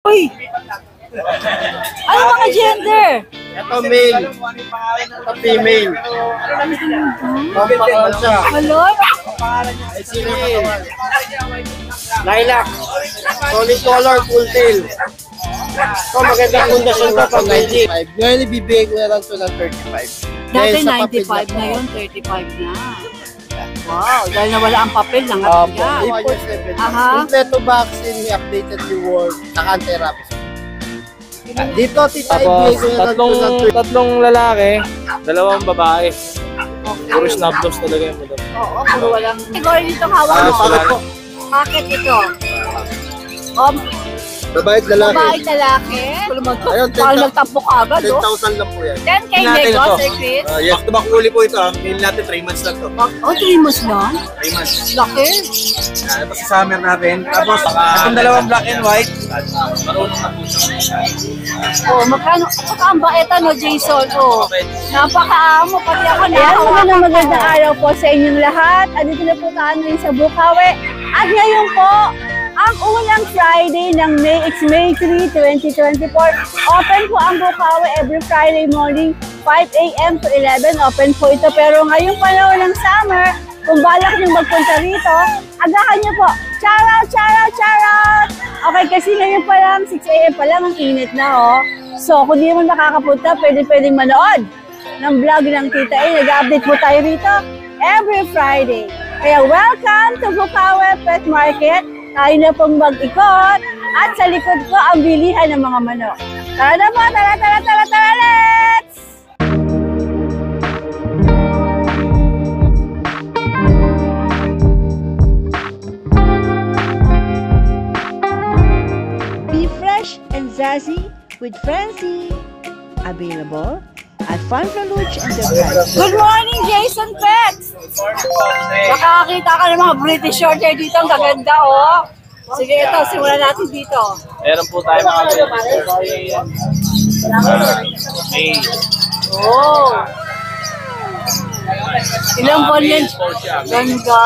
Uy! Ano mga gender? Ito male. Ito female. Pampakal siya. Hello? Ay, sino katawan? Lilac. Solid color, full tail. Ito, magandang kondisyon ko pag 95. Ngayon, ibibigay ko na lang ito ng 35. Dati 95 na yun, 35 na. Wow, dahil nawala ang papel ng ating yan. Aha. Kompleto vaccine, may updated reward, saka anti-rabies. Dito, tita, ibigay ko na lang ito ng 35. Tatlong lalaki, dalawang babae. Puro snubdos talaga yung madam. Oo, puro walang... Ikaw dito hawak mo. Bakit ito? Babae at lalaki. Babae lalaki. Ayun, Parang nagtampo ka agad, 10,000 lang po yan. 10K nego, Sir Chris? Yes. Back to back huli po ito. Mail natin 3 months lang to. Oh, 3 months lang? 3 months. Laki. Ito sa summer natin. Tapos, itong dalawang black and white. Marunong na po siya. Oh, magkano? Saka ang bait no, Jason? Oh, napakaamo. Pati ako Ayan, magandang araw po sa inyong lahat. Andito na po tayo ngayon sa Bukawi. At ngayon po, ang unang Friday ng May, it's May 3, 2024. Open po ang Bukawi every Friday morning, 5 a.m. to 11. Open po ito. Pero ngayong panahon ng summer, kung balak nyo magpunta rito, agahan nyo po. Shout out, shout out, shout out! Okay, kasi ngayon pa lang, 6 a.m. pa lang, ang init na, oh. So, kung di mo nakakapunta, pwedeng manood ng vlog ng Tita A. Nag-update po tayo rito every Friday. Kaya welcome to Bukawi Pet Market. Tayo na pong mag-ikot at sa likod ko ang bilihan ng mga manok. Tara na po, tara, let's! Be fresh and zazzy with Francie. Available at Fanta Luch Enterprise. Good morning, Jason Pets! Nakakakita ka ng mga British Shorthair dito. Ang gaganda, oh. Sige, ito. Simulan natin dito. Meron po tayo mga May. Oh. Ilang buwan yan? Ganda.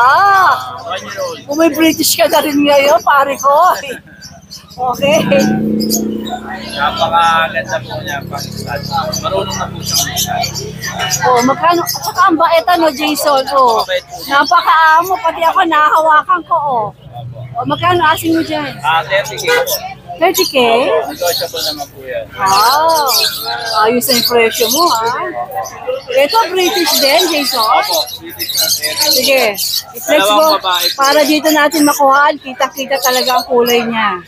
Kung may British ka na rin ngayon, pare ko. Okay. Napakaganda po niya. Marunong na po siya. Oh, magkano? At saka ang bait no, Jason. Oh, napakaamo. Pati ako nahahawakan ko, oh. Oh, magkano asing mo dyan? 30K po. 30K? Negotiable naman po yan. Wow. Ayos na yung presyo mo, ha? Ito, British din, Jason. Opo, British na Sige, i-flex mo. Para dito natin makuhaan, kita-kita talaga ang kulay niya.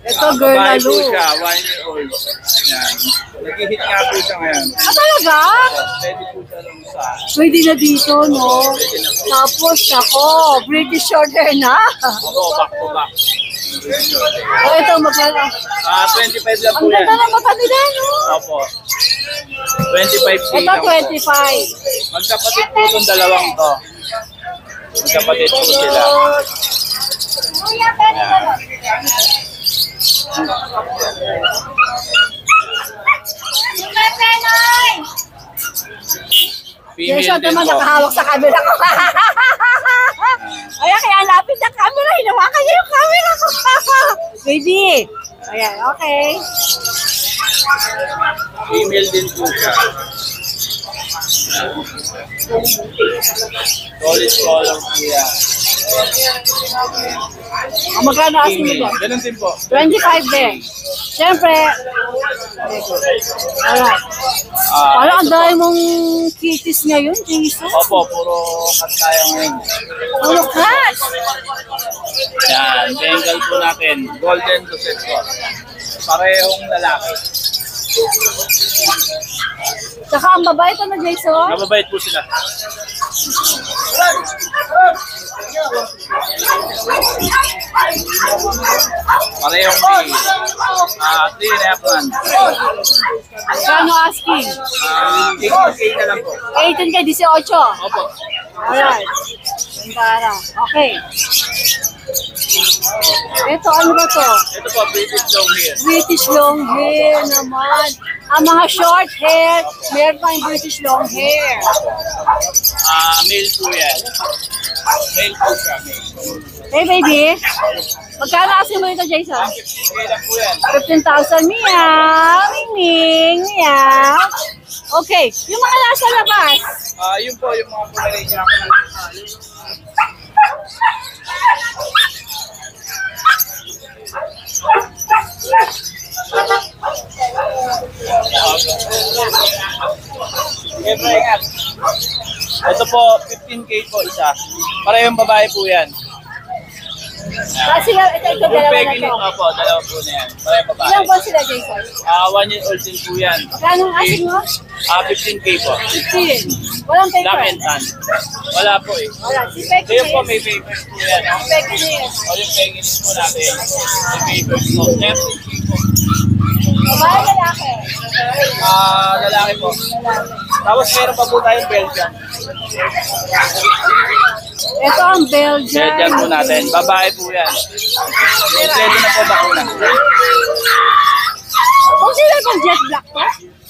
Ito, girl na Babae po look. siya, 1 year old. Yan. Nag-hit nga po siya ngayon. Ah, talaga? Pwede po siya lang sa... Pwede na dito, no? Tapos, ako, British Shorthair na. Opo, back to back. Oh, ito, magkano? 25 lang po Ang yan. ganda ng mata nila, no? Opo. 25K Ito, lang po. 25. Magkapatid po itong dalawang to. Magkapatid po sila. Kuya, pwede na lang. Female Jason din naman po. nakahawak sa camera ko. Ayan, kaya lapit na camera. Hinawakan niya yung camera ko. Baby. Ayan, okay. Female din po siya. Solid color po yan. Magkano asin mo Female. dyan? Ganun din po. 25 din. Siyempre. Alright. Parang ang dahil mong kitties ngayon, Jason. Opo, puro cut tayo ngayon. Puro cat. Yan, Bengal po natin. Golden Rosette po. Parehong lalaki. Saka ang babae ito na, Jason. Mababait po sila. Parehong may 3.5 months. Magkano asking? 18K na lang po. 18 ka, 18. Opo. Alright. Para. Okay. Ito, ano ba to? Ito po, British long hair. British long hair naman. Ang mga short hair, meron pa yung British long hair. Male po yan. Male po siya. Hey, baby. Magkano kasi mo ito, Jason? Okay lang po yan. 15,000. Meow. Ming, meow. Okay. Yung mga nasa labas. Yun po, yung mga Pomeranian. Siyempre, ingat. Ito po, 15K po isa. Parehong babae po yan. Kasi ito Yung dalawa na Peggy to. opo, dalawa po na yan. Parehong babae. Ilang po sila, Jason? 1 year old din po yan. Magkano ang asing mo? 15K po. 15. Walang paper. Black and tan. Wala po eh. Wala. Si Becky Ngayon po na may papers po yan. Si Becky na yun. O yung Peggy po natin. May papers po. 13K po. Babae lalaki. Lalaki po. Tapos meron pa po tayong Belgian. Ito ang Belgian. Belgian po natin. Babae po yan. Kompleto na po bakuna. Kung sila kung jet black to?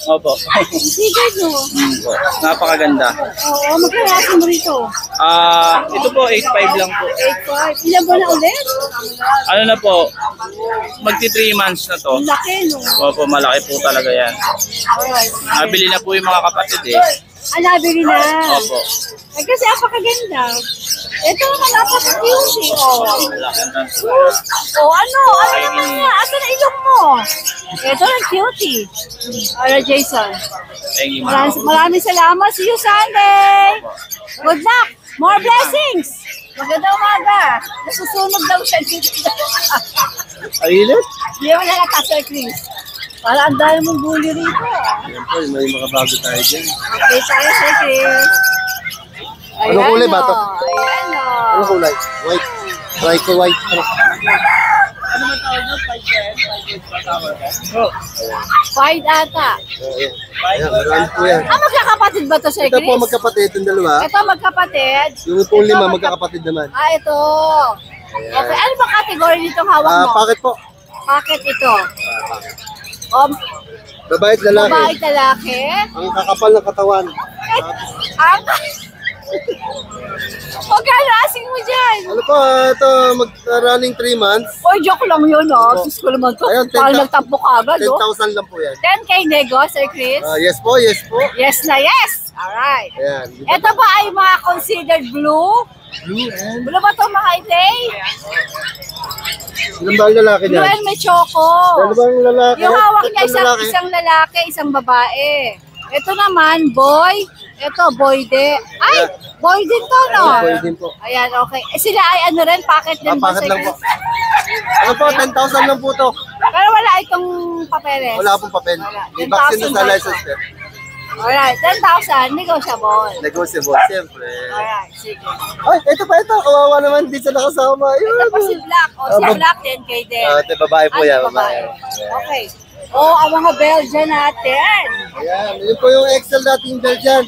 Opo. Sige no. Napakaganda. Oo, magkakasin mo rito. Ito po, 8.5 lang po. 8.5. Ilan ba na ulit? Ano na po, magti 3 months na to. Ang laki no. Opo, malaki po talaga yan. Alright. Nabili na po yung mga kapatid eh. Nabili na. Opo. Ay, kasi apakaganda. Ito naman napaka-cute eh. Oh. Malaki na. Oh, ano? Ano naman nga? Asa na ilong mo? Ito ang cutie. Alright, Jason. Thank you, ma'am. Maraming salamat. See you Sunday. Good luck. More blessings. Magandang umaga. Nasusunog daw siya. Ayun. Hindi mo na natasal, Chris. Para ang dami mong bully rito. Ayan po, may mga bago tayo dyan. Okay tayo, Sir Chris. Anong kulay ba ito? Ayan o. Ano kulay? White. Try ko white. Ano? Fight ata. Ayan. Ayan, marami po yan. Magkakapatid ba to, Sir Ito Chris? po magkapatid, yung dalawa. Ito magkapatid. Yung pong Ito, lima, magkakapatid naman. Ito. Okay, ano ba category nitong hawak mo? Bakit po? Bakit ito? Babae at lalaki. Babae at lalaki. Ang kakapal ng katawan. Ang... Magkano asing mo dyan? Ano po, ito mag-running 3 months. Oy, joke lang yun, oh. Sus ko naman to. Ayun, Parang 10,000 nagtampo ka agad, oh. 10,000 lang po yan. 10K nego, Sir Chris? Yes po, yes po. Yes na yes! Alright. Ayan. Ito ba ay mga considered blue? Blue and... Blue ba ito mga itay? Ilang ba ang lalaki Blue niyan? and may choco. Dalawang lalaki. Yung hawak niya Tatlong lalaki. isang lalaki, isang babae. Ito naman, boy. Ito, boy de. Ay, boy din to, no? Boy din po. Ayan, okay. Sila ay ano rin, packet din ba? Bakit Sir lang po? Chris? Ano po, 10,000 lang po to. Pero wala itong papeles. Wala pong papel. Wala. May vaccine na sa 10,000 license plate. Alright, 10,000, negotiable. Negotiable, siyempre. Alright, sige. Ay, ito pa ito. Kawawa naman, di sa nakasama. Ito pa si Black. O, si Black, 10K din. Ito, babae po yan. Babae. Okay. O, ang mga Belgian natin. Ayan, yun po yung Excel dating Belgian.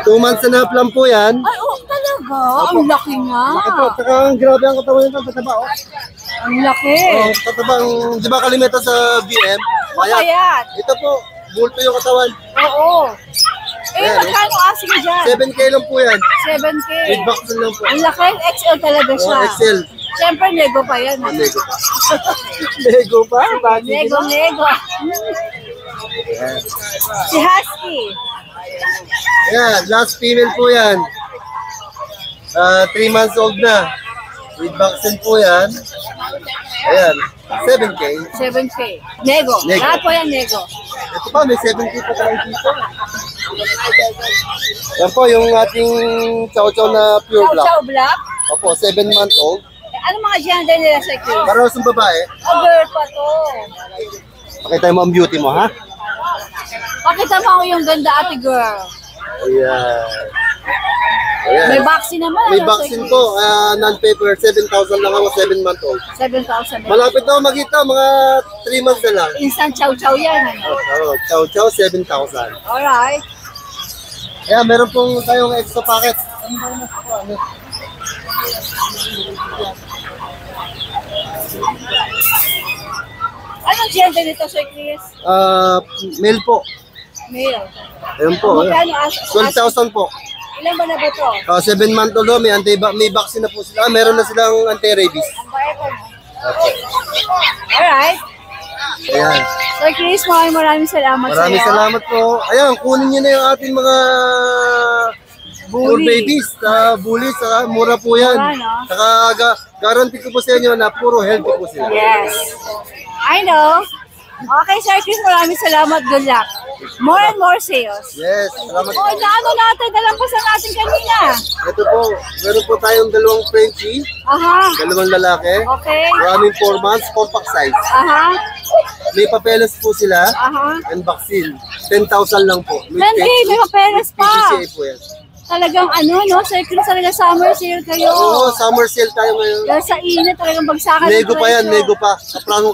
2 months and a half lang po yan. Ay, oh, talaga. Ang laki nga. Ito, saka ang grabe ang katawan nito, pataba. Oh. Ang laki. Pataba, di ba kalimeta sa BM? Mapayat. Ito po, bulto yung katawan. Oo. Eh, Ayan, magkano asing dyan? 7K lang po yan. 7K. With vaccine lang po. Ang laki. XL talaga siya. Excel. Siyempre, nego pa yan. Lego pa. Lego pa? Bakit? Nego. Ayan. Si Husky. Ayan, last female po yan. 3 months old na. With vaccine po yan. Ayan, 7K. 7K. Nego. Nego. Lahat po yan, nego. Ito pa, may 7K pa tayo dito. Yan po, yung ating chow-chow na pure black. Chow Black. Opo, 7 months old. Ano mga gender nila sa Chris? Para sa babae. Girl pa to. Pakita mo ang beauty mo, ha? Pakita mo ako yung ganda ate girl. Ayan. Ayan. May vaccine naman. May ano, vaccine Sir po, non-paper, 7,000 lang ako, 7 months old. Chris? 7,000. Malapit na ako magita, mga 3 months na lang. Instant chow-chow yan. Ano? Oh, chow-chow, 7,000. Alright. Kaya meron pong tayong extra packet. Ano? Anong gender nito, Sir Chris? Male po. Male. Ayun po. Magkano 12,000 po. Ilan ba na ba to? 7 month old, may vaccine na po sila. Meron na silang anti-rabies. Ang bait ko. Alright. Ayan. Sir Chris, maraming salamat Maraming sa'yo. salamat po. Ayan, kunin niyo na yung ating mga Bully. babies. Bullies, mura po yan. Mura, no? Saka guarantee ko po sa inyo na puro healthy po sila. Yes. I know. Okay, Sir Chris, maraming salamat. Good luck. More and more sales. Yes, salamat po. Oh, naano natin? Dalampasan natin kanina. Ito po, meron po tayong dalawang Frenchie, Aha. dalawang lalaki. Okay. Running 4 months, compact size. Aha. May papeles po sila Aha. and vaccine. 10,000 lang po. Nandi, may papeles pa. PGCA po yan. Talagang ano, no? Sir Chris, talaga summer sale kayo. Oo, summer sale tayo ngayon. Dahil sa init, talagang bagsakan. ng Nego pa yan, presyo. nego pa.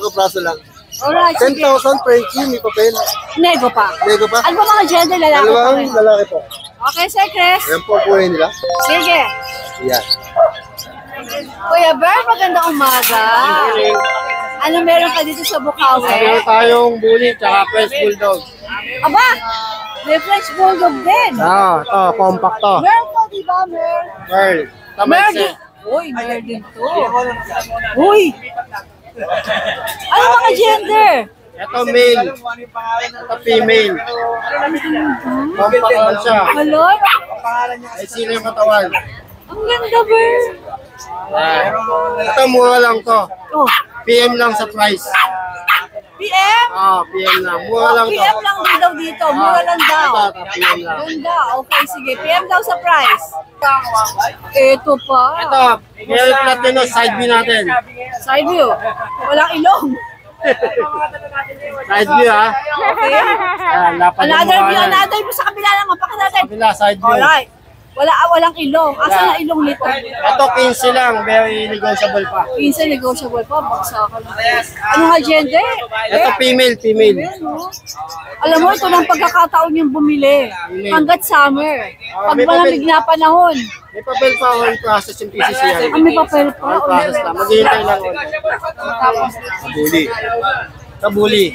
Kapraso lang. Alright, sige. 10,000 Frenchie, may papel. Nego pa. Nego pa. Ano ba mga gender lalaki pa Dalawang rin? lalaki po. Okay, Sir Chris. Ayan po po nila. Sige. Yan. Kuya Ber, magandang umaga. Ano meron ka dito sa Bukawi? Meron tayong bully tsaka French Bulldog. Aba, may French Bulldog din. Ito, compact to. Meron po, di ba, Mer? Pearl. Mer din. Uy, Mer din to. Uy. Ano mga gender? Ito male. Ito female. Compact lang siya. Hello? Ay sino yung katawan. Ang ganda, Ber. Ito mura lang to. Oh, PM lang sa price. PM? PM lang. Mura lang to. PM lang din daw dito. Mura lang daw. Ito, PM lang. Ganda. Okay, sige. PM daw sa price. Ito pa. Ito, meron platino side view natin. Side view. Walang ilong. Side view ha. Okay. Lapad yung Another mukha view, yan. another view sa kabila naman. Paka natin. Kabila, side view. Alright. Walang ilong. Asa na ilong nito? Ito 15 lang, very negotiable pa. Minsan negotiable pa. Bagsakan lang. Ano nga gender? Ito female. Ano? Alam mo, ito ng pagkakataon yung bumili. Hanggat summer. Pag may malamig na panahon. May papel pa on process yung PCC yan. May papel pa. On process na. Maghihintay lang on. Kabuli. Kabuli.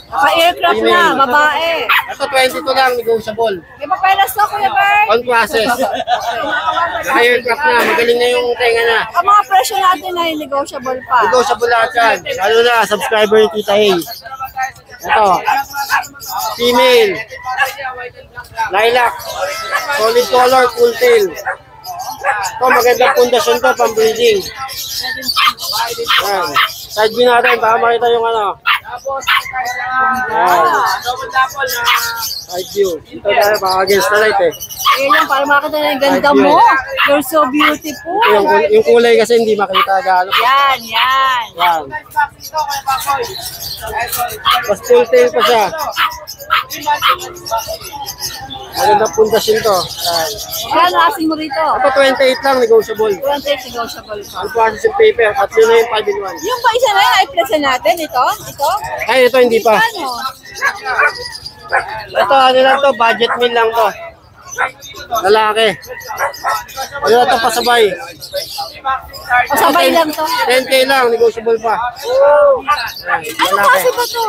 Naka-aircraft na, babae. Ito 22 lang, negotiable. May papelas to, Kuya Bert. On process. Naka-aircraft na, magaling na yung tenga na. Ang mga presyo natin ay negotiable pa. Negotiable lahat yan. Lalo na, subscriber ni Tita A. Ito. Female. Lilac. Solid color, full tail. Ito, magandang pundasyon to, pang-breeding. Yan. Side view natin, para makita yung ano. Yan. Side view. Ito tayo, baka against the light eh. Ayan yung para makita na yung ganda mo. You're so beautiful. Yung kulay kasi hindi makita gaano. Yan. Yan. Mas full tail pa siya. Magandang pundasyon to. Yan. Ano asing mo rito? Ito 28 lang, negotiable. 28 negotiable pa. Ang process yung paper, tatlo na yung 5 in 1. Yung pa isa na yung i-press natin, ito? Ay, ito hindi pa. Ano? Ito, ano lang to, budget meal lang to. Lalaki. Ano lang to, pasabay. Pasabay lang to. 10K lang, negotiable pa. Ano kasi ba to?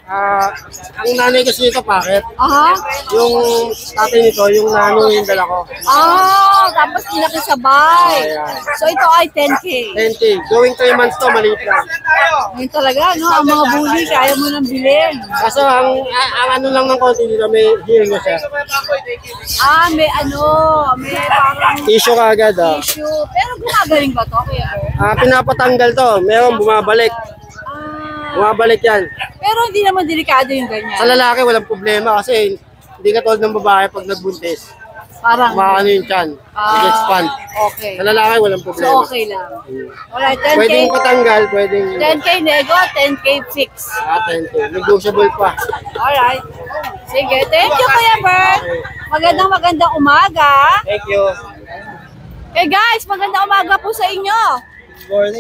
Ang nanay kasi nito, packet. Aha. Yung tatay nito, yung nanay yung dala ko. Tapos pinakisabay. So ito ay 10K. 10K. Going 3 months to, maliit lang. Yun talaga, no? Ang mga bully, kaya mo nang bilhin. Kaso, ang ano lang ng konti dito, may hearing na siya. May parang Tissue ka agad, issue. Pero gumagaling ba to, Kuya Ber? Pinapatanggal to. Meron bumabalik. Bumabalik yan. Pero hindi naman delikado yung ganyan. Sa lalaki, walang problema kasi hindi katulad ng babae pag nagbuntis. Parang, Kumakano yung tiyan. Nag-expand. okay. Sa lalaki, walang So, problema. okay lang. Alright, 10K. Pwedeng patanggal, pwedeng 10K nego, 10K fix. 10K. Negotiable pa. Alright. Sige, thank you, Kuya Bert. Magandang umaga. Thank you. Okay guys, magandang umaga po sa inyo.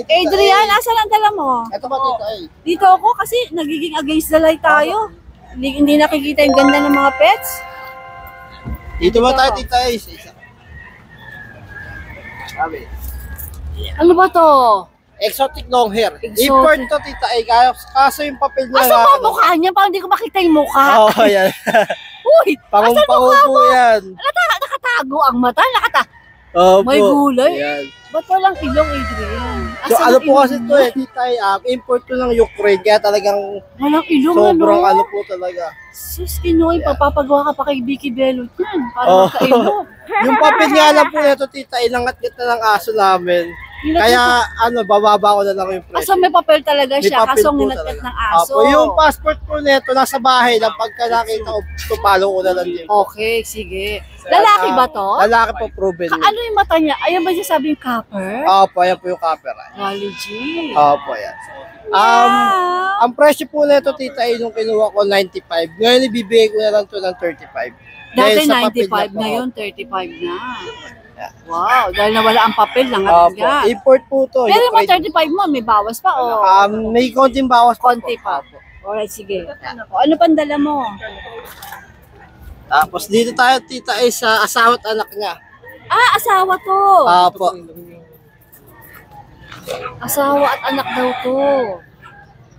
Adrian, asan ang dala mo? Ito ba tita eh? Dito ako kasi nagiging against the light tayo. Hindi nakikita yung ganda ng mga pets. Dito ba tayo tita eh? Sabi. Ano ba to? Exotic long hair. Exotic. Import to tita eh. Kaso yung papel niya. Asan ba ang mukha niya? Parang hindi ko makita yung mukha. Oo, yan. Uy! Asan ang mukha Pangumpaw mo? po yan. Nakatago nakatago ang mata, Opo. may gulay. Ayan. Ba't walang ilong, Adrian? So Asan ano ang po ilong kasi mo? ito tita, import to ng Ukraine, kaya talagang Walang ilong, sobrang ano? ano po talaga. Sus, Kinoy, papapagawa ka pa kay Vicky Belot yan. Para Oh. magkailong. Yung papel nga lang po nito tita, ilangat-ngat na ng aso namin. Kaya bababa ko na lang yung presyo. Kaso may papel talaga May siya, papel kaso po nginatkat talaga. ng aso. Opo, yung passport po nito nasa bahay lang, pagka nakita ko, tupalo ko na lang din. Okay, sige. Lalaki ba to? Lalaki po, proven. Ano yung mata niya? Ayun ba siya sabi yung copper? Opo, ayan po yung copyright. Golly G. Opo, yan. Yeah. Ang presyo po nito tita ay nung kinuha ko 95. Ngayon ibibigay ko na lang to ng 35. Dati Dahil sa papel 95, na po. ngayon 35 na. Yeah. Wow, dahil nawala ang papel lang Opo, at import po to. Pero mo Ukraine. 35 mo, may bawas pa o May konting bawas po. konti pa? Alright, sige. O, ano pang dala mo? Tapos dito tayo tita ay sa asawa at anak niya. Ah, asawa to. Opo. Asawa at anak daw to.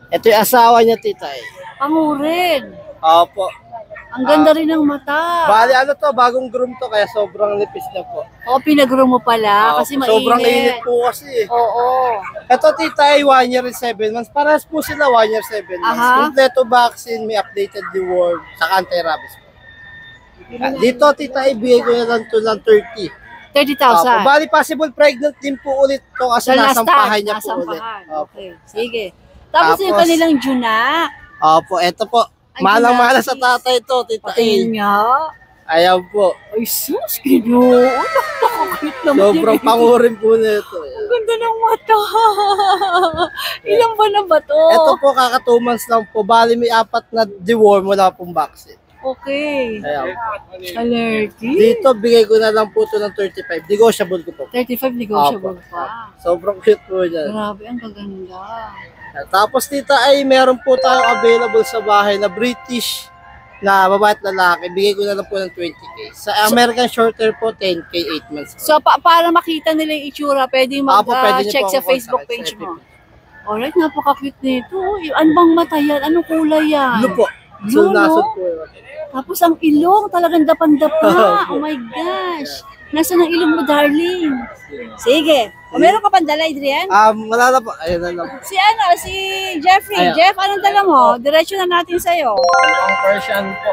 Ito yung asawa niya tita eh. Pangurin. Opo. Ang ganda rin ng mata. Bali ano to, bagong groom to kaya sobrang nipis na po. O, pinagro mo pala Opo, kasi mainit. sobrang init po kasi. Oo. Ito tita ay 1 year and 7 months. Parehas po sila 1 year 7 months. Aha. Kompleto vaccine, may updated reward, saka anti-rabies po. Dito tita, ibigay ko na lang to ng 30. 30,000. Bali possible pregnant din po ulit to kasi Sa last nasampahan time, niya po ulit. nasampahan. Opo. Okay, sige. Tapos yung Tapos, kanilang junak. Opo, ito po. Ay, Malang-mala ginapis. sa tatay to, tita Patingin A. niya. Ayan po. Ay, sus, Ginoo. Nakakakit naman. Sobrang yun. pangurin po nito. Ang ganda ng mata. Ilang ba na ba to? Ito po, kaka 2 months lang po. Bali, may 4 na deworm, wala pong vaccine. Okay. Ayan. Allergy. Dito, bigay ko na lang po ito ng 35. Negotiable ko po. 35 negotiable pa. Sobrang cute po yan. Grabe, ang gaganda. Tapos tita ay meron po tayong available sa bahay na British na babae at lalaki. Bigay ko na lang po ng 20k. Sa American Shorter po, 10k, 8 months. So, para makita nila yung itsura, pwede Apo, pwede niyo mag-check po sa ako Facebook contact page sa mo. Alright, napaka-cute nito. Ano bang mata yan? Anong kulay yan? Blue po. Blue, So, no? nasod po yun. Tapos ang ilong, talagang dapa-dapa. Oh my gosh. Nasaan ang ilong mo, darling? Sige. O, meron ka pang dala, Adrian? Wala na po. Ayun na lang. Si Jeffrey. Ayan. Jeff, anong dala mo? Diretso na natin sa'yo. Ang Persian po.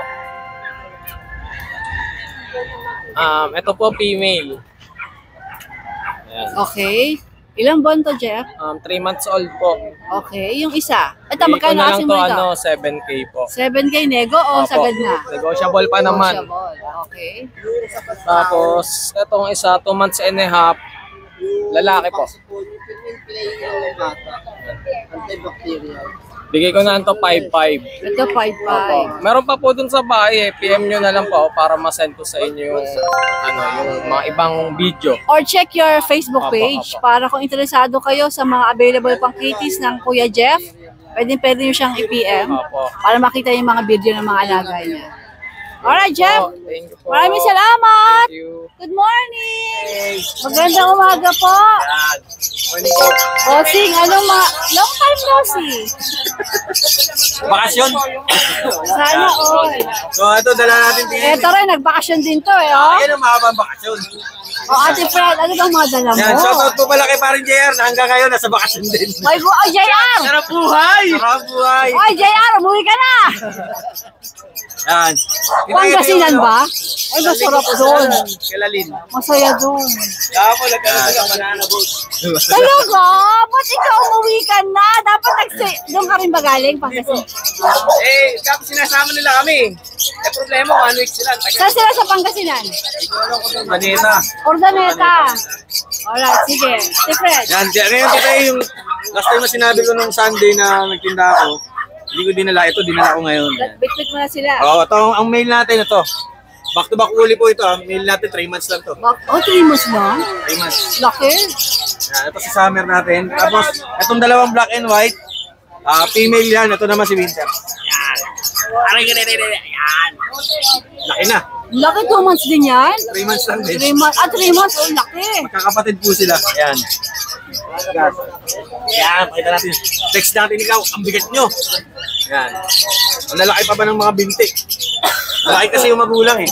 Ito po female. Ayan. Okay. Ilang buwan to, Jeff? 3 months old po. Okay. Yung isa. Ito, Bigay ko magkano na lang asin to mo ito? 7K po. 7K nego o Opo. sagad na? Negotiable pa naman. Negotiable. Okay. Tapos, itong isa, 2 months and a half. Lalaki po. Antibacterial. Bigay ko na lang to 5-5. Ito, 5-5. Meron pa po dun sa bahay eh. PM nyo na lang po para masend ko sa inyo yung, yung mga ibang video. Or check your Facebook Opo, page opo. para kung interesado kayo sa mga available pang kitties ng Kuya Jeff, pwede nyo siyang i-PM Opo. para makita yung mga video ng mga alaga niya. Alright, Jeff. Po, thank you po. Maraming salamat. Thank you. Good morning. Magandang umaga po. Yan. Morning po. Bossing, long time no see. Bakasyon. Sana all. So ito, dala natin din. Eto rin, nagbakasyon din to eh, oh. Ayan ang mahabang bakasyon. O, Ate Fred, ano bang mga dala mo? Yan, shoutout po pala kay Paring JR na hanggang ngayon nasa bakasyon din. Ay, JR! Sarap buhay! Sarap buhay! Oy, JR, umuwi ka na! Yan. Pangasinan ba? Ay, masarap doon. Kilalin. Masaya doon. Kaya po, nagkaroon ng banana boat. Talaga? Ba't ikaw umuwi ka na? Dapat doon ka rin ba galing? Pangasinan. Kapag sinasama nila kami. Problema, 1 week sila. Saan sila sa Pangasinan? Manita. Ordaneta. Alright, sige. Ate Fred. Yan, ngayon kita yung last time na sinabi ko nung Sunday na nagtinda ako, hindi ko dinala ito, dinala ko ngayon. Bitbit mo na sila. Oo, ito ang mail natin ito. Back to back uli po ito. Mail natin 3 months lang to. Oh, 3 months lang? 3 months. Laki. Yan, ito sa summer natin. Tapos, itong dalawang black and white, female yan. Ito naman si Winter. Yan. Yan. Laki na. Laki 2 months din yan? 3 months lang din. 3 months. 3 months. Oh, laki. Magkakapatid po sila. Yan. Yan, pakita natin. Text natin ikaw, ang bigat nyo. Yan. Ang lalaki pa ba ng mga binti? Malaki kasi yung magulang eh.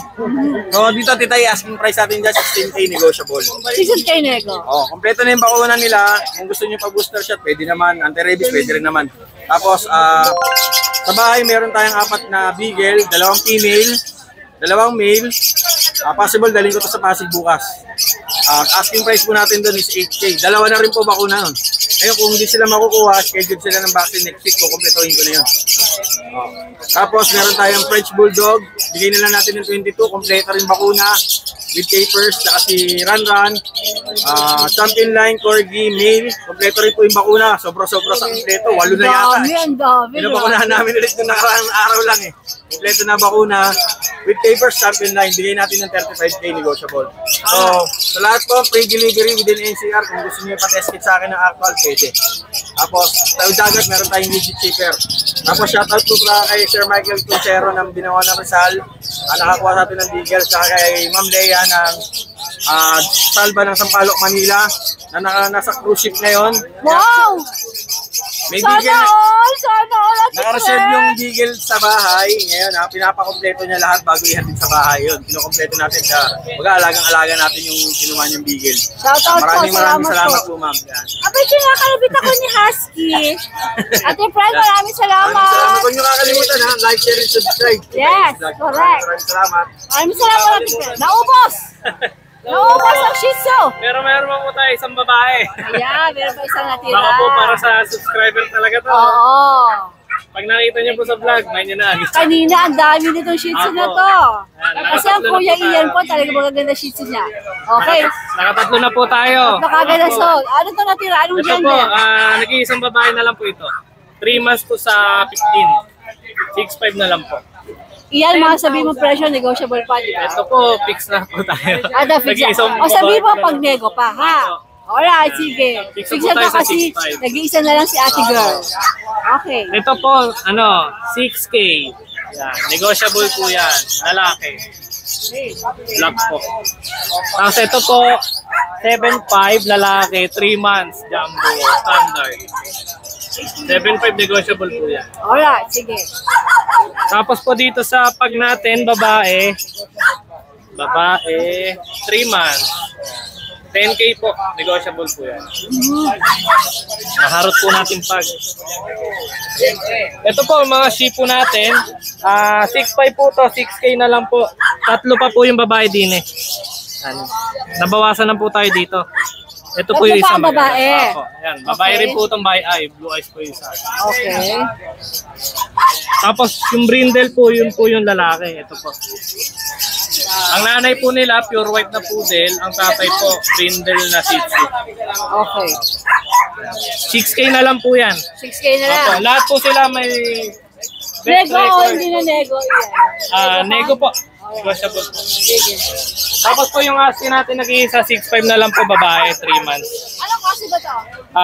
So dito titay, asking price natin dyan, 16K negotiable. 16K nego. Oh, kompleto na yung bakuna nila. Kung gusto niyo pa booster shot, pwede naman. Anti-rabies, pwede rin naman. Tapos, sa bahay, meron tayong 4 na beagle, 2 female, 2 male. Possible, dalhin ko to sa Pasig bukas. Asking price po natin doon is 8K. 2 na rin po bakuna nun. Ngayon, kung hindi sila makukuha, schedule sila ng vaccine next week, kukumpletohin ko na yun. Tapos, meron tayong French Bulldog. Bigay na lang natin ng 22. Kompleto rin bakuna. With papers, saka si Ranran. Champion Line, Corgi, Male. Kompleto rin po yung bakuna. Sobra-sobra sa kompleto. 8 na yata. Ang dami. Pinabakunahan namin ulit nung nakaraang araw lang eh. Kompleto na bakuna. With papers, Champion Line. Bigay natin ng 35K negotiable. So, sa lahat po, free delivery within NCR. Kung gusto niyo pa-test kit sa akin ng actual, pwede. Tapos, tawid dagat, meron tayong legit cheaper. Tapos, shoutout po pala kay Sir Michael Crucero ng Binawa ng Rizal. Nakakuha natin ng Beagle. Saka kay Ma'am Lea ng Salva ng Sampaloc, Manila. Na nasa cruise ship ngayon. Wow! May Sana Beagle. all! Sana all! Naka-reserve yung Beagle sa bahay. Ngayon, pinapakompleto niya lahat bago ihatid sa bahay. Yun, kinukompleto natin siya. Mag-aalagang-alaga natin yung kinuha niyang Beagle. Shoutout po, Maraming salamat po. po, ma'am. Yan. Abay, kinakalabit ako ni Husky. Ate Fred, maraming salamat. Maraming salamat. Huwag niyo kakalimutan ha. Like, share, and subscribe. Yes, correct. Maraming salamat. Maraming salamat, Ate Fred. Naubos! Naubos ang Shih Tzu. Pero meron pa po tayo isang babae. Ayan, meron pa isang natira. Baka po para sa subscriber talaga to. Oo. Pag nakita niyo po sa vlog, may nyo na. Kanina, ang dami nitong Shih Tzu na to. Ayan, Kasi ang nakatatlo na Kuya po tayo. Ian po, talaga magaganda Shih Tzu niya. Okay. Nakatatlo na po tayo. Nakaganda so. Ano to natira? Anong Ito po, gender? nag-iisang babae na lang po ito. 3 months to sa 15. 6'5 na lang po. Iyan, mga sabi mo presyo, negotiable pa, di ba? Ito po, fix na po tayo. Ada, fix na. Nag-iisang O sabi mo babae pag na lang. nego pa, ha? Alright, sige. Fix Fix na po na tayo sa kasi 6'5". nag-iisa na lang si ate girl. Okay. Ito po, 6K. Yan, negotiable po yan. Lalaki. Black po. Tapos ito po, 7'5 lalaki, 3 months, jumbo, standard. 7'5 negotiable po yan. Alright, sige. Tapos po dito sa pag natin, babae, 3 months. 10K po, negotiable po yan. Naharot po natin pag. Ito po, mga sheep po natin. 6'5 po to, 6K na lang po. 3 pa po yung babae din eh. Ano, nabawasan na po tayo dito. Ito po Ito yung pa isa. ang babae. Yan, babae Okay. rin po itong blue eyes po yung isa. Okay. Tapos yung brindle po, yun po yung lalaki. Ito po. Ang nanay po nila, pure white na poodle. Ang tatay po, brindle na shih tzu. Okay. 6K na lang po yan. 6K na lang. Opo, lahat po sila may best Nego o record. hindi na nego? Iyan. Nego po. Negotiable po. Tapos po yung asin natin nag-iisa, 6'5 na lang po babae, 3 months. Anong kasi ba to?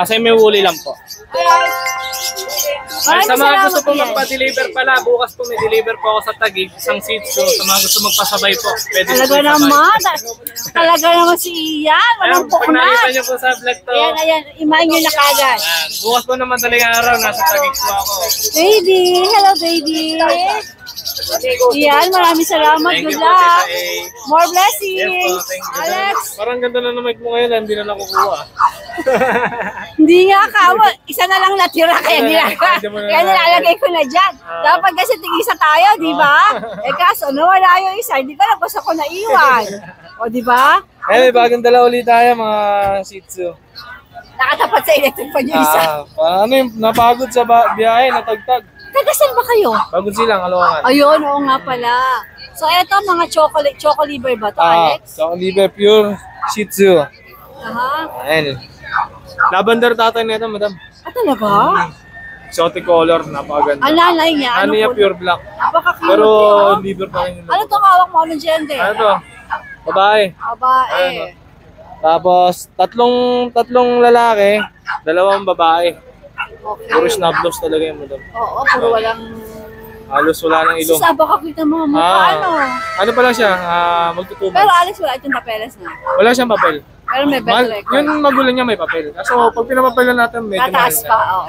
Semi-woolly lang po. Alright. Ay, sa mga Maraming gusto po salamat, Ian. magpa-deliver pala, bukas po may deliver po ako sa Taguig, isang Shih Tzu. Sa mga gusto magpasabay po, pwede Talaga po isabay. naman. Talaga naman si Ian. Walang Ayan, pag nakita pukman. nyo po sa vlog to, Ayan, ayan. Imahin nyo na kagad. ayan, bukas po naman talagang araw, nasa Taguig po ako. Baby. Hello, baby. Ian, maraming salamat. Thank Good you po, luck. Tita A. More blessings. Yes po, thank you. Alex. Parang ganda na mic mo ngayon, hindi na nakukuha. Hindi nga ka. Isa na lang natira. Kaya nilalagay ko na dyan. Dapat kasi tigisa tayo, di ba? Eh kaso, nawala yung isa. Hindi ko na gusto ko naiwan. O, di ba? Eh, may bagong dala ulit tayo, mga Shih Tzu. Nakatapat sa electric fan yung isa. Ano yung napagod sa biyahe, natagtag. Tagasan ba kayo? Pagod silang, Aloangan. Ayun, oo nga pala. So, eto mga chocolate liver ba to, Alex? So, liver pure Shih Tzu. Aha. Ayan. Lavender tatay nito, madam. Ah, talaga? Exotic color, napakaganda. Ang nanay niya, Ano ano niya, po? pure black. Napaka-cute Pero niya. liver pa rin yung Ano to hawak mo? Anong gender? Ano to? Babae. Babae. Tapos, tatlong lalaki, 2 babae. Okay. Puro snublos talaga yung madam. Oo, puro walang... Halos wala ng ilong. Sasaba ka kita mga mukha, ano? Ano pa lang siya? Magtutuman. Pero Alex, wala itong papeles na. Wala siyang papel. Pero may best record. Yung magulang niya may papel. Kaso pag pinapapelan natin, medyo mahal Tataas na. pa, oo.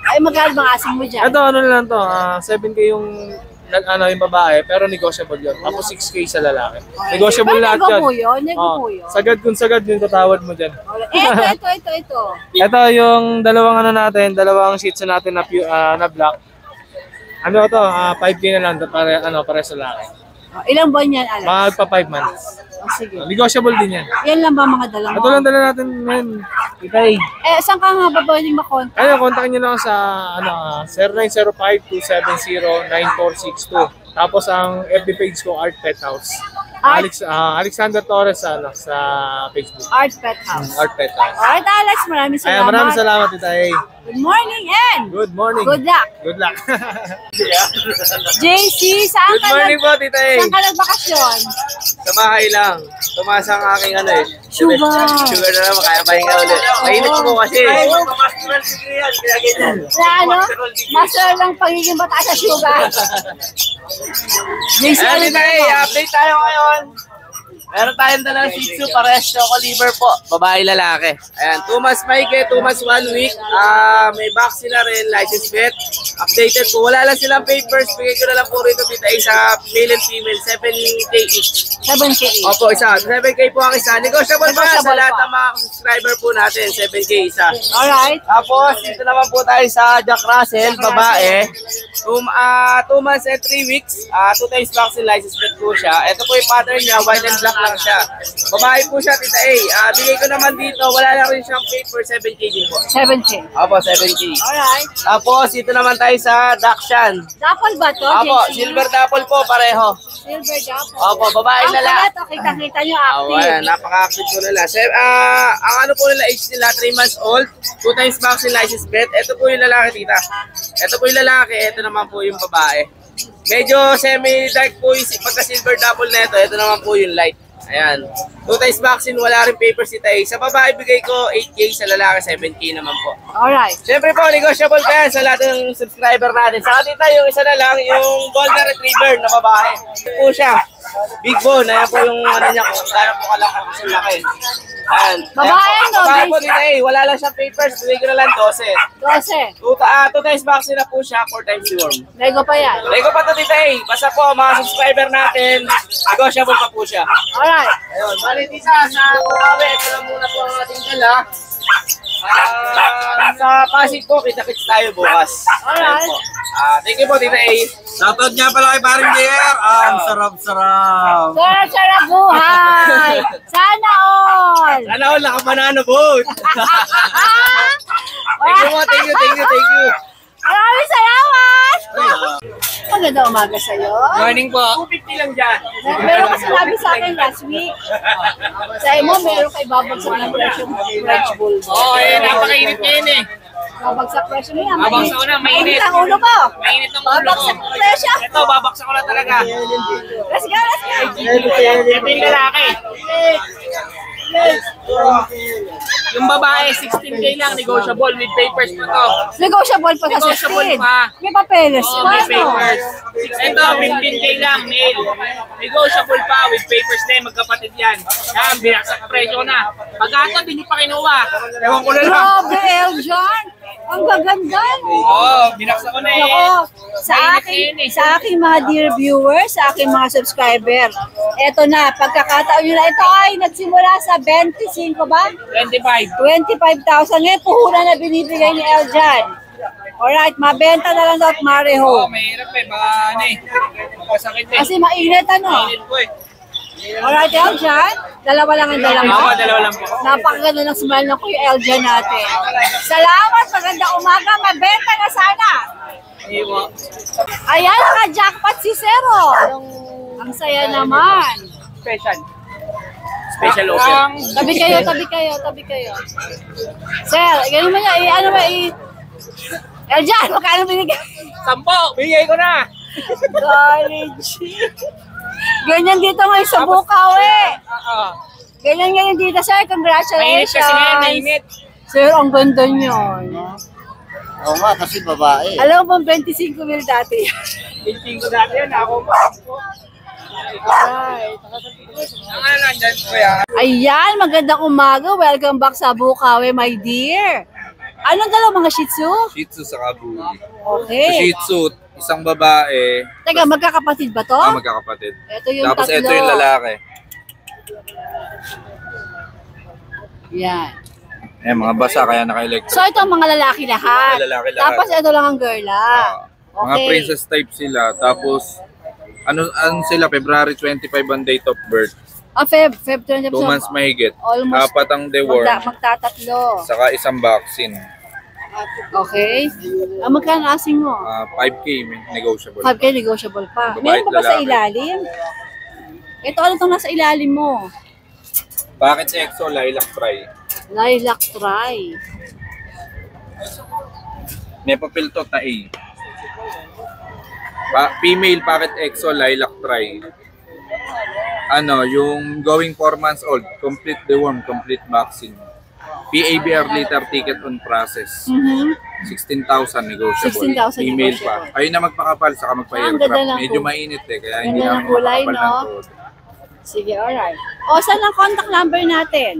Ay, magkano bang asing mo dyan? Ito, ano na lang to, 7K yung yung babae, pero negotiable yun. Tapos 6K sa lalaki. Negotiable Pero lahat nego yan. po yun, nego po yun. Sagad kung sagad yung tatawad mo dyan. Ito. Ito yung dalawang dalawang shih tzu natin na black. Ano to? 5K na lang para sa lalaki. Ilang buwan yan, Alex? Magpa 5 months. Sige. Negotiable din yan. Yan lang ba mga dala mo? Ito lang dala natin ngayon. Ikay. Saan ka nga ba pwedeng makontak? Kontakin nyo lang sa 0905-270-9462. Tapos ang FB page ko, Art Pet House. Alexander Torres sa Facebook. Art Pet House. Art Pet House. Alright, Alex, maraming salamat. Maraming salamat, Tita A. Good morning, and Good morning. good luck. Good luck. JC, saan Good morning po, Tita A. Saan ka nagbakasyon? Sa bahay lang. Tumaas ang aking Sugar. Sugar na naman, kaya pahinga ulit. Mainit po kasi. Na master ng pagiging bata sa sugar. JC, Ayan, Tita A, update tayo ngayon. Meron tayong dalang Shih Tzu, parehas choco liver po. Babae, lalaki. Ayan, 2 months maike, 2 months 1 week. May vaccine na rin, license vet. Updated po. Wala lang silang papers. Bigay ko na lang po rito, Tita A, sa male and female. 7K each. 7K. Opo, isa. 7K po ang isa. Negotiable pa sa lahat ng mga subscriber po natin. 7K isa. Alright. Tapos, dito naman po tayo sa Jack Russell, babae. 2 months and 3 weeks. 2 times vaccine license vet po siya. Ito po yung pattern niya, white and black lang siya. Babae po siya, Tita A. Bigay ko naman dito, wala lang rin siyang paper, 7K din po. 7K. Opo, 7K. Alright. Tapos, dito naman tayo sa Dachshund. Dapol ba to, Opo, JC? silver dapple po, pareho. Silver dapol. Opo, babae Ang na lang. kalat, kita-kita nyo active. Ayan, napaka-active po nila. Ang ano po nila, age nila, 3 months old, 2 times vaccine license vet. Ito po yung lalaki, Tita. Ito po yung lalaki, ito naman po yung babae. Medyo semi-dark po yung pagka-silver double na ito. Ito naman po yung light. Ayan. 2 times vaccine, wala rin papers, Tita A. Sa babae, bigay ko 8K, sa lalaki, 7K naman po. Alright. Siyempre po, negotiable pa yan sa lahat ng subscriber natin. Sa Tita, yung isa na lang, yung golden retriever na babae. Ito po siya. Big bone. Ayan po yung ano niya, kung gano'n po kalaki kasi laki. Ayan. Babae, no? Babae po, Tita A. Wala lang siyang papers, bigay ko na lang 12. 12. 2 times vaccine na po siya, 4 times deworm. Lego pa yan. Lego pa to, Tita A. Basta po, mga subscriber natin, negotiable pa po siya. Alright. Ayun, bali Tita, sa Bukawi, ito lang muna po ang ating dala. Sa Pasig po, kita-kits tayo bukas. Alright. Thank you po, Tita A. Shoutout nga pala kay Paring JR. Ang sarap-sarap. Sarap buhay. Sana all. Sana all, nakabanano boat. Thank you po, thank you. Maraming salamat. Magandang umaga sa'yo. Morning po. 250 lang dyan. Meron ka sinabi sa akin last week. Sa mo, meron kay babagsak ng presyo French Bulldog. Oo, napakainit ngayon eh. Babagsak presyo na yan. Babagsak ko na, mainit. Mainit ang ulo ko. Mainit ng ulo ko. Babagsak ng presyo. Ito, babaksak ko na talaga. Let's go. Ito yung lalaki. Yung babae, 16K lang, negotiable with papers pa to. Negotiable pa sa Negotiable 16. pa. May papeles. Oh, may Paano? papers. Ito, 15K lang, male. Negotiable pa with papers na magkapatid yan. Yan, binaksak presyo na. Pagkata, di nyo pa kinuha. Ewan ko na lang. Grabe, Eljan. Ang gaganda. Oo, binaksak ko na eh. Ako, sa aking mga dear viewers, sa aking mga subscriber, eto na, pagkakataon nyo na, ito ay nagsimula sa 25 ba? 25. 25,000. Ngayon, puhunan na binibigay ni Eljan. Alright, mabenta na lang daw at Oo, mareho. mahirap eh. Baka ano eh. Masakit eh. Kasi mainit ano. Mainit po eh. Alright, Eljan, dalawa lang ang dala mo. Oo, dalawa lang po. Napakaganda ng smile ng Kuya Eljan natin. Salamat, magandang umaga, mabenta na sana. Iwo. Ayan, naka-jackpot si Zero. Ang saya naman. Special. Special offer. Tabi kayo. Sir, ganun mo niya, ano ba, Eljan, magkano binigay? 10. Bigay ko na. College. Ganyan dito ngayon sa Bukawi. Oo. Ganyan dito, sir. Mainit Congratulations. kasi ngayon, mainit. Sir, ang ganda niyon. Oo nga, kasi babae. Alam mo, 25 mil dati. 15 ko dati yun. Ako pa. Alright. Ang ano lang dyan, kuya. Ayan, magandang umaga. Welcome back sa Bukawi, my dear. Anong dalaw mga Shih Tzu? Shih Tzu sa Kabuli. Okay. Shih Tzu, isang babae, Teka, magkakapatid ba to? magkakapatid. Ito yung Tapos tatlo. ito yung lalaki. Yan. Mga basa kaya naka-electric. So, ito ang mga lalaki lahat. Mga lalaki lahat. Tapos, ito lang ang girl Mga princess type sila. Tapos, ano sila, February 25 ang date of birth. Feb 20. 2 months mahigit. Almost 4 ang deworm. magtatatlo. Saka isang vaccine. Okay. Magkano asing mo? 5K negotiable. 5K negotiable pa. Babae Meron at pa ba sa lalaki. ilalim? Ito, ano itong nasa ilalim mo? Bakit EXO lilac try? Lilac try. May papel to na A. Female Pocket EXO lilac try. Yung going 4 months old, complete deworm, complete vaccine. PABR liter ticket on process. 16,000 negotiable. 16,000 Female negotiable. pa. Ayun na magpakapal, saka Ang ganda ng magpa-aircraft. Medyo kulay. mainit kaya hindi Ganda ng namin kulay, makapal no? ng todo. Sige, alright. O, saan ang contact number natin?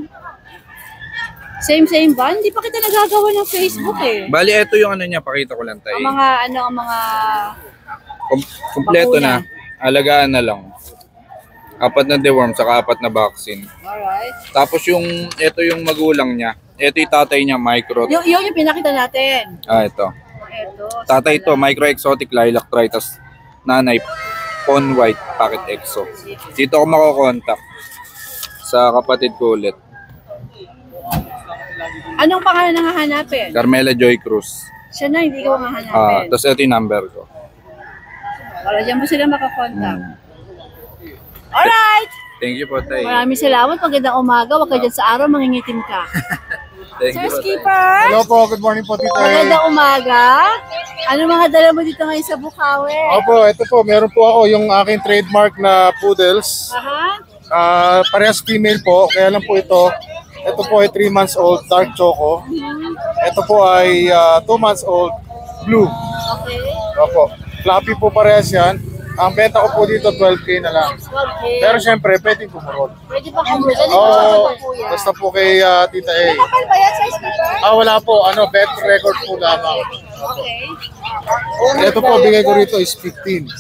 Same ba? Hindi pa kita nagagawa ng Facebook eh. Bali, ito yung niya, pakita ko lang tayo. Ang mga Kompleto bakuna. na. Alagaan na lang. 4 na deworm, saka 4 na vaccine. Alright. Tapos ito yung magulang niya. Ito yung tatay niya, micro. Yung pinakita natin. Ito. Ito. Tatay ito, micro exotic lilac try. Tapos nanay, pon white, pocket exo. Dito ako makokontak sa kapatid ko ulit. Anong pangalan ang hahanapin? Carmela Joy Cruz. Siya na, hindi ko hahanapin. Tapos ito yung number ko. Para dyan mo sila makakontak. Alright! Thank you po, tay. Maraming salamat. Magandang umaga. Huwag ka dyan sa araw, mangingitim ka. Thank Sir you po, tay. Skipper! Hello po, good morning po, Tita. Magandang umaga. Ano mga dala mo dito ngayon sa Bukawi? Opo, ito po, meron po ako yung aking trademark na poodles. Aha. Parehas female po, kaya lang po ito. Ito po ay 3 months old, dark choco. Ito po ay 2 months old, blue. Okay. Opo, fluffy po parehas yan. Ang benta ko po dito 12K na lang. Okay. Pero syempre, pwede kumurot. Pwede pa kumuha. Oo, basta po kay Tita A. Kapal ba yan, Sir Skipper? Wala po, bet record po lamang. Okay. Ito po, bigay ko rito is 15.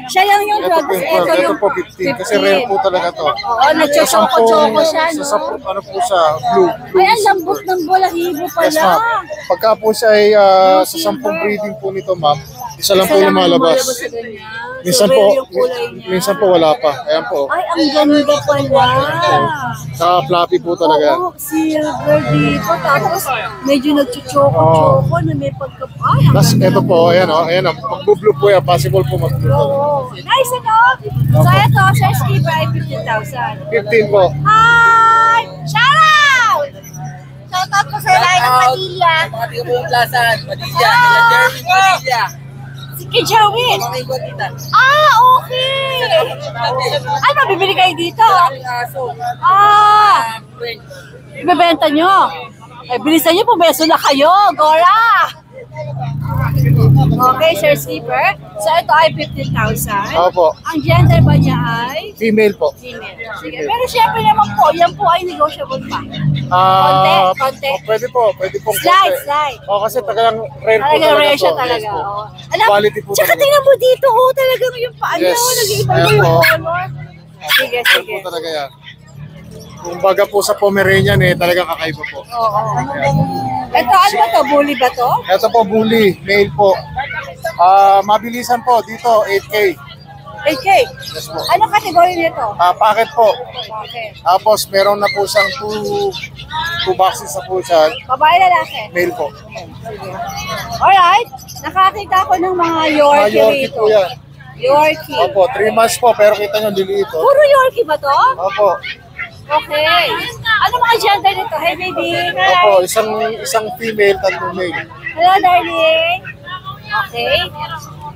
Siya lang yung Ito drugs. po yung 12, ito po 15. Kasi rare po talaga to. Oo, nagchochoco-choco siya, no? Ano po siya, blue. Ay, ang lambot ng balahibo Yes, pala. ma'am. Pagka po siya ay sa 10 breeding po nito, ma'am, isa lang po lumalabas. sa ganyan. Minsan So, po, rare yung kulay niya. minsan po wala pa. Ayan po. Ay, ang ganda pala. Saka fluffy po talaga. Oo, silver dito. Tapos, medyo nagchuchoko-choko na may pagka... Ay, ang Tapos ganda. ito po, ayan o. Ayan o. Pag blue po yan, possible po mag-blue. Oo. Nice, ano? So, ito, Sir Skipper ay 15,000. 15 po. Hi! Shout out! Shout out po sa Laila Padilla. Mga tiga po yung plaza, Padilla, nila Jeremy Padilla. Si Kay Jerwin. Mga igwa tita. Okay! Ay, mabibili kayo dito? Ang aso, French. Ibebenta nyo. Ay, bilisan nyo, pumeso na kayo. Gora! Okay, Sir Skipper. So, ito ay 15,000. Opo. Ang gender ba niya ay Female po. female. Sige. Pero syempre naman po, yan po ay negotiable pa. Konti. Pwede po. Pwede po. Slide. Kasi talagang rare po Talaga talaga rare siya to. talaga. Yes po. Oo. Alam, Quality po tsaka talaga. tingnan mo dito, talagang yung paano, Yes. nag-iiba Ayan yung po. color. Sige, Rare sige. po talaga yan. Kung baga po sa Pomeranian talagang kakaiba po. Oo. Ito, ano ba to? Bully ba to? Ito po, bully, male po. Mabilisan po dito, 8K. 8K. Yes po. Ano kategory nito? Packet po. Okay. Tapos meron na po siyang 2 boxes na po siya. Babae lalaki. Male po. Alright. Nakakita ko ng mga Mga Yorkie Yorkie rito. po yan. Yorkie. Opo, 3 months po pero kita nyo liliit. Oh. Puro Yorkie ba to? Opo. Okay. Ano mga gender nito? Hey, baby. Opo, Hi. isang female, 3 male. Hello, darling. Okay.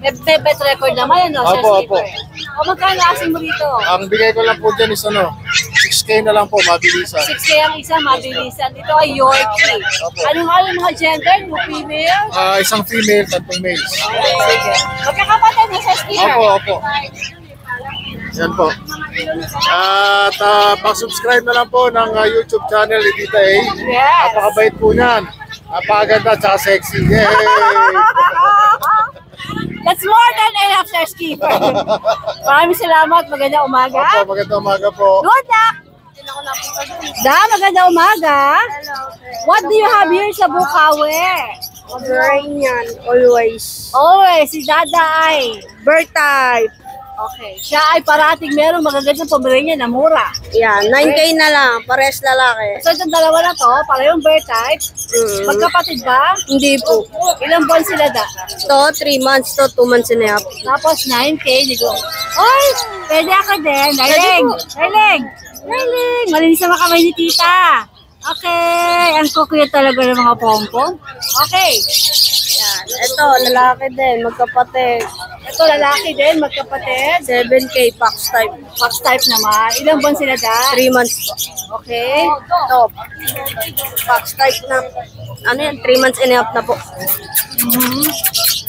May bet record naman, ano, Sir Opo, Skipper? O, magkano asing mo dito? Ang bigay ko lang po dyan is 6K na lang po, mabilisan. 6K ang isa, mabilisan. Ito ay Yorkie. Anong mga gender? No female? Isang female, 3 males. Sige. Magkakapatid na Sir Skipper. Opo. Yan po. At pa-subscribe na lang po ng YouTube channel ni Tita A. Yes. Napakabait po niyan. Napakaganda at sexy. Yay! That's more than enough, Sir Skipper. Maraming salamat. Magandang umaga. Opo, magandang umaga po. Good luck! Da, magandang umaga. What do you have here sa Bukawi? Pomeranian, always. Always, si Dada ay Bird type. okay. Siya ay parating meron magagandang Pomeranian na mura. Yan, 9K na lang, pares lalaki. So itong dalawa na to, parehong bird type. Magkapatid ba? Hindi po. Ilang buwan sila da? To, 3 months to 2 months and a half. Tapos 9K, digo. Oy, pwede ako din. Darling, darling, darling. Malinis na makamay ni tita. Okay, ang kukuyot talaga ng mga pompong. Okay. Yan, ito, lalaki din, magkapatid. Ito lalaki din, magkapatid. 7K box type. Fox type naman. Ilang buwan sila da? 3 months po. Okay. Ito, box type na, ano yan, 3 months and a half na po.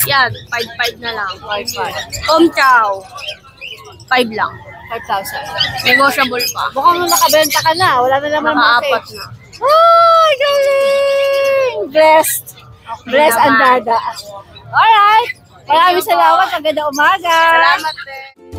Yan, 5-5 na lang. 5,500. Tom Chow, 5 lang. 5,000. Negotiable pa. Mukhang nakabenta ka na. Wala na naman Nakaapat message. na. Ay, galing! Blessed. Blessed ang dada. Alright. Maraming salamat. Magandang umaga. Salamat, eh.